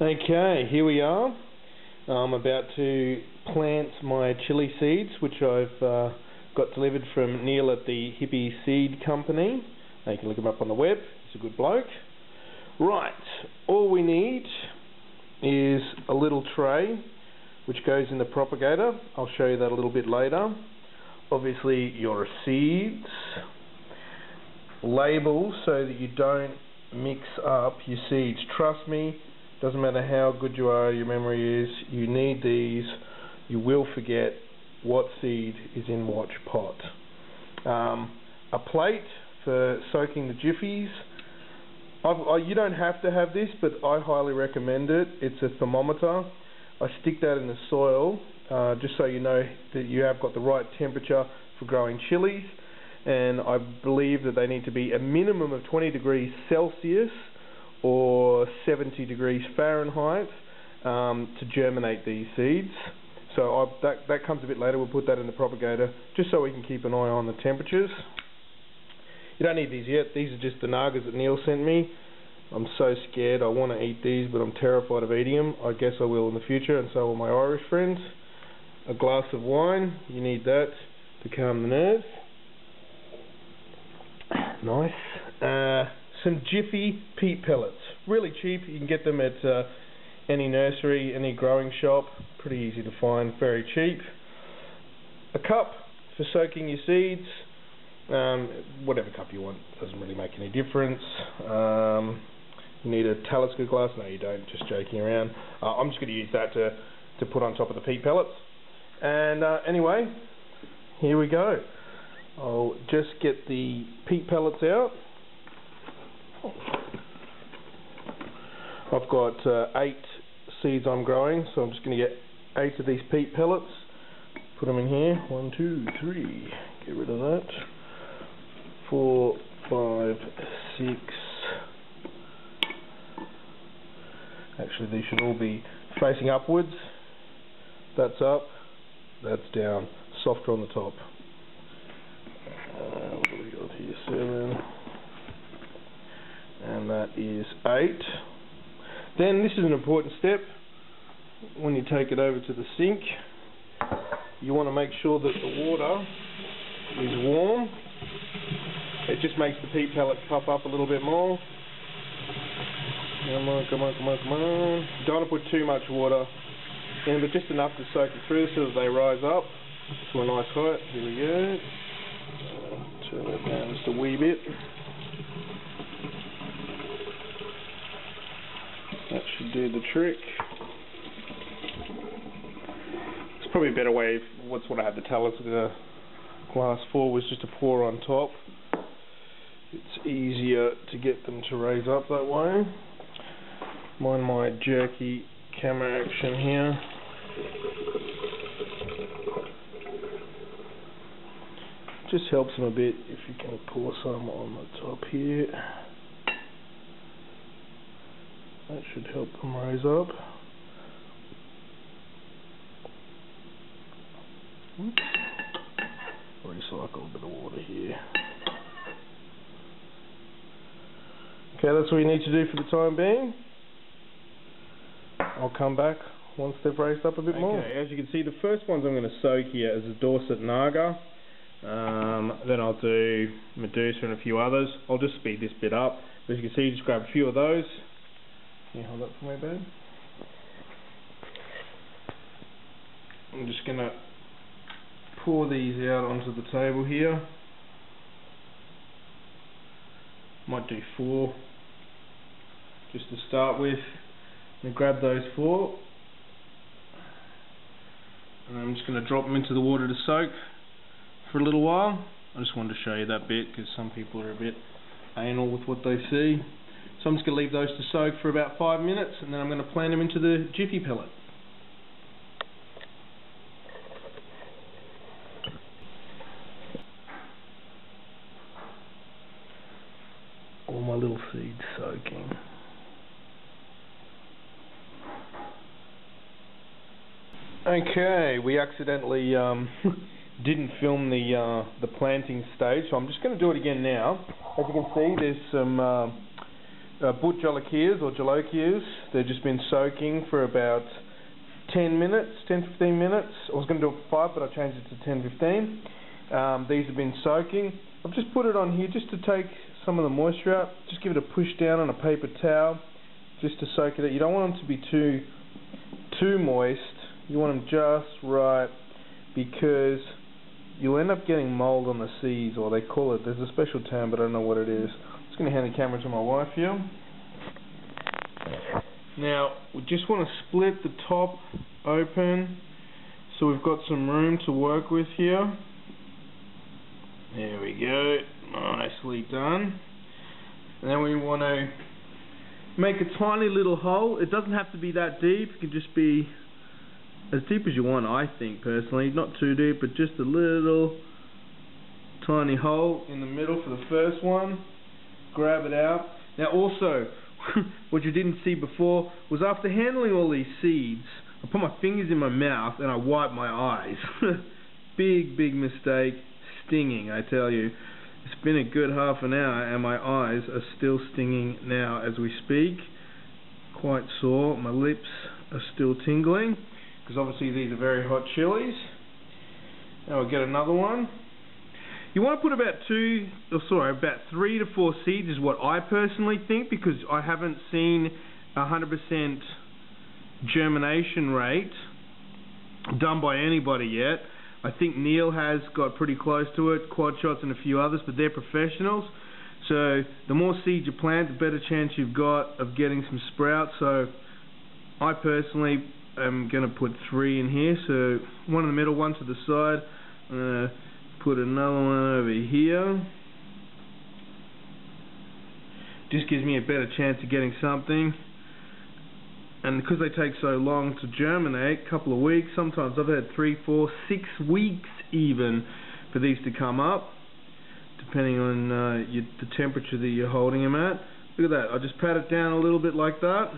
Okay, here we are. I'm about to plant my chili seeds, which I've got delivered from Neil at the Hippie Seed Company. You can look him up on the web. He's a good bloke. Right, all we need is a little tray which goes in the propagator. I'll show you that a little bit later. Obviously your seeds, labels so that you don't mix up your seeds. Trust me, doesn't matter how good you are, your memory is, you need these. You will forget what seed is in what pot. A plate for soaking the jiffies. You don't have to have this, but I highly recommend it. It's a thermometer. I stick that in the soil just so you know that you have got the right temperature for growing chilies, and I believe that they need to be a minimum of 20 degrees Celsius or 70 degrees Fahrenheit to germinate these seeds. So that comes a bit later. We'll put that in the propagator just so we can keep an eye on the temperatures. You don't need these yet. These are just the nagas that Neil sent me. I'm so scared. I want to eat these, but I'm terrified of eating them. I guess I will in the future, and so will my Irish friends. A glass of wine. You need that to calm the nerves. Nice. Some Jiffy peat pellets. Really cheap. You can get them at any nursery, any growing shop. Pretty easy to find. Very cheap. A cup for soaking your seeds. Whatever cup you want, doesn't really make any difference. You need a Talisker glass. No, you don't, just joking around. I'm just going to use that to put on top of the peat pellets. And anyway, here we go. I'll just get the peat pellets out. I've got 8 seeds I'm growing, so I'm just going to get 8 of these peat pellets, put them in here. 1, 2, 3, get rid of that. 4, 5, 6. Actually, these should all be facing upwards. That's up, that's down, softer on the top. What do we got here? 7, and that is 8. Then this is an important step. When you take it over to the sink, you want to make sure that the water is warm. It just makes the peat pellet puff up a little bit more. Come on, come on, come on, come on. Don't want to put too much water in, but just enough to soak it through so that they rise up to a nice height. Here we go. Turn that down just a wee bit. That should do the trick. It's probably a better way, what's what I had the Talisker glass for, was just to pour on top. It's easier to get them to raise up that way. Mind my jerky camera action here. Just helps them a bit if you can pour some on the top here. That should help them raise up. Recycle a bit of water here. Okay, that's all you need to do for the time being. I'll come back once they've raised up a bit more. Okay, as you can see, the first ones I'm going to soak here is a Dorset Naga. Then I'll do Medusa and a few others. I'll just speed this bit up. As you can see, just grab a few of those. Can you hold that for me, babe? I'm just going to pour these out onto the table here. Might do 4 just to start with. And grab those 4, and I'm just going to drop them into the water to soak for a little while. I just wanted to show you that bit because some people are a bit anal with what they see. So I'm just going to leave those to soak for about 5 minutes, and then I'm going to plant them into the Jiffy pellet. All my little seeds soaking. Okay, we accidentally didn't film the planting stage, so I'm just going to do it again now. As you can see, there's some But jalapenos or jalapenos. They've just been soaking for about 10 minutes, 10-15 minutes. I was going to do it for 5, but I changed it to 10-15. These have been soaking. I've just put it on here just to take some of the moisture out. Just give it a push down on a paper towel just to soak it out. You don't want them to be too moist. You want them just right, because you'll end up getting mold on the seeds, or they call it, there's a special term but I don't know what it is. I'm just going to hand the camera to my wife here. Now we just want to split the top open so we've got some room to work with here. There we go, nicely done. And then we want to make a tiny little hole. It doesn't have to be that deep, it can just be as deep as you want, I think personally. Not too deep, but just a little tiny hole in the middle for the first one. Grab it out. Now also, what you didn't see before was after handling all these seeds, I put my fingers in my mouth and I wiped my eyes. Big mistake. Stinging, I tell you. It's been a good half an hour and my eyes are still stinging now as we speak. Quite sore. My lips are still tingling, because obviously these are very hot chilies. Now we'll get another one. You want to put about 3 to 4 seeds is what I personally think, because I haven't seen 100% germination rate done by anybody yet. I think Neil has got pretty close to it, Quad Shots and a few others, but they're professionals. So the more seeds you plant, the better chance you've got of getting some sprouts. So I personally am going to put 3 in here. So one in the middle, one to the side. I'm going to put another one over here. Just gives me a better chance of getting something. And because they take so long to germinate, a couple of weeks, sometimes I've had 3, 4, 6 weeks even for these to come up, depending on the temperature that you're holding them at. Look at that, I just pat it down a little bit like that.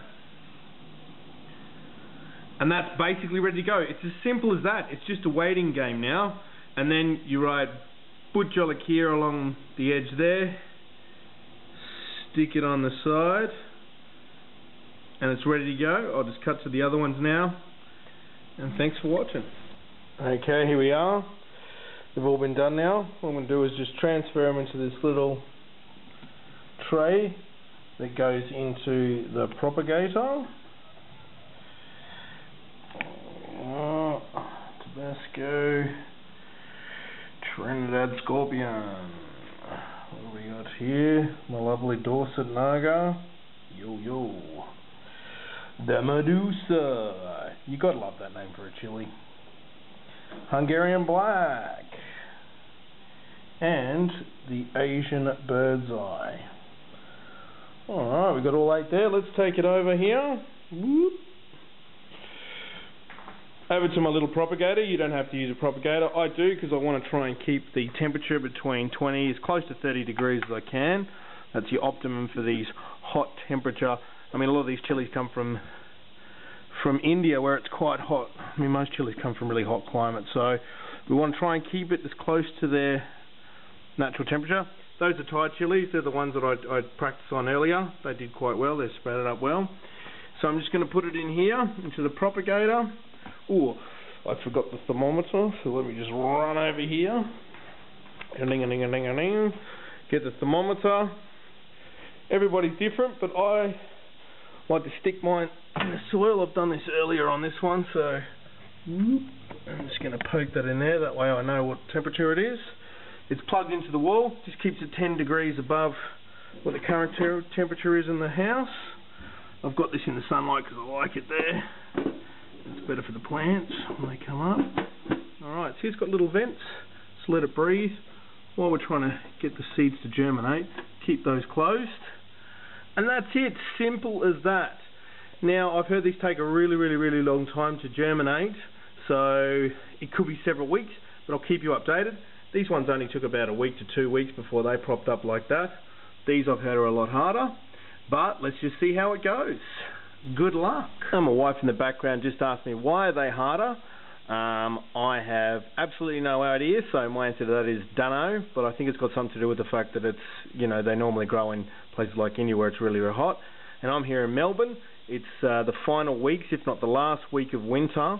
And that's basically ready to go. It's as simple as that. It's just a waiting game now. And then you write But jalapenos along the edge there. Stick it on the side. And it's ready to go. I'll just cut to the other ones now. And thanks for watching. Okay, here we are. They've all been done now. What I'm going to do is just transfer them into this little tray that goes into the propagator. Tabasco, Trinidad Scorpion. What do we got here? My lovely Dorset Naga. Yo. The Medusa. You gotta love that name for a chili. Hungarian Black. And the Asian Bird's Eye. Alright, we've got all 8 there. Let's take it over here. Whoop. Over to my little propagator. You don't have to use a propagator. I do, because I want to try and keep the temperature between 20 as close to 30 degrees as I can. That's the optimum for these hot temperature. I mean, a lot of these chilies come from India, where it's quite hot. I mean, most chilies come from really hot climates, so we want to try and keep it as close to their natural temperature. Those are Thai chilies. They're the ones that I practiced on earlier. They did quite well. They're sprouted up well. So I'm just going to put it in here into the propagator. Oh, I forgot the thermometer, so let me just run over here. Ding-a-ding-a-ding-a-ding. Get the thermometer. Everybody's different, but I like to stick mine in the soil. I've done this earlier on this one, so I'm just going to poke that in there. That way I know what temperature it is. It's plugged into the wall. Just keeps it 10 degrees above what the current temperature is in the house. I've got this in the sunlight because I like it there. It's better for the plants when they come up. Alright, so it's got little vents. Just let it breathe. While we're trying to get the seeds to germinate, keep those closed. And that's it. Simple as that. Now, I've heard these take a really long time to germinate. So, it could be several weeks, but I'll keep you updated. These ones only took about a week to 2 weeks before they propped up like that. These I've heard are a lot harder. But let's just see how it goes. Good luck. And my wife in the background just asked me, why are they harder? I have absolutely no idea, so my answer to that is dunno, but I think it's got something to do with the fact that it's, they normally grow in places like India where it's really, really hot. And I'm here in Melbourne. It's the final weeks, if not the last week of winter.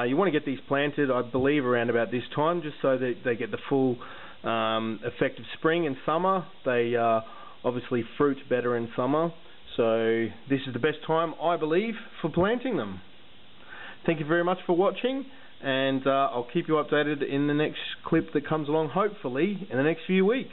You want to get these planted, I believe, around about this time, just so that they get the full effect of spring and summer. They obviously fruit better in summer, so this is the best time, I believe, for planting them. Thank you very much for watching, and I'll keep you updated in the next clip that comes along, hopefully, in the next few weeks.